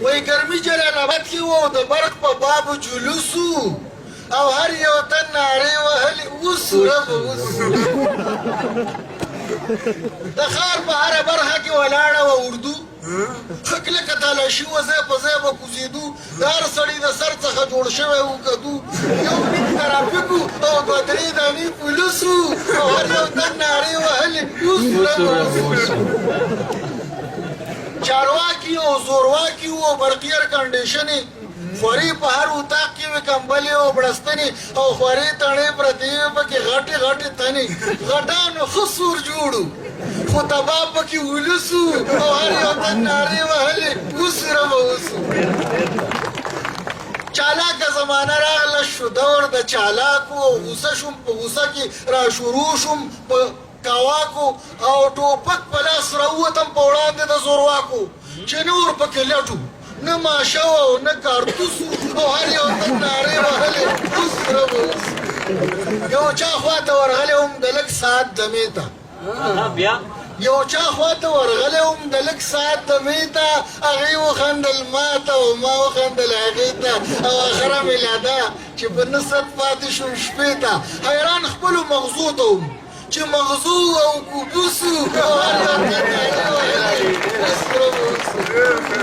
وای ګرمي جلال آباد کې و د برق په باب جلوس او هر یو تن نارې وهلې اوس رب اوس د ښار په هره برخه کې ولاړه وه اردو ښه کلکه تالاشي وه ځای په ځای به کوزېدو د هر سړي د سر څخه جوړ شوی و کدو یو نیم ترافیک او دوه درې دانې پولیس او هر یو تن نارې وهلې اوس رب اوس چارواکي او زورواکي وو برقي ایئر کنډیشنې خوري په هر اتاق کې وې کمبلې او بړستنې او خورې تڼې پرتې وې پکې غټې غټې تنې غټانو ښه سور جوړ خو تباه پکې ولس او هر یو تن نارې وهلې اوس ربه اوس چالاکه زمانه راغله شو دور د چالاکو او غوسه شوم په غوسه کې را شروع شوم په کاواکو او ټوپک په لاس راووتم په وړاندې د زورواکو چې نور پکې لټو نه ماشه او نه کارتوس او هر یو تن نارې وهلې اوس ربه اوس یو چا خواته ورغلی وم د لږ ساعت دمې ته یو چا خواته ورغلی وم د لږ ساعت دمې ته هغې وخندل ما ته او ما وخندل هغې ته او اخره مې لا ده چې په نه صد پاتې شوم شپې ته حیران خپلو مغزو ته وم چې مغزو او کوبوس او هر یو تن نارې وهلې اوس ربه اوس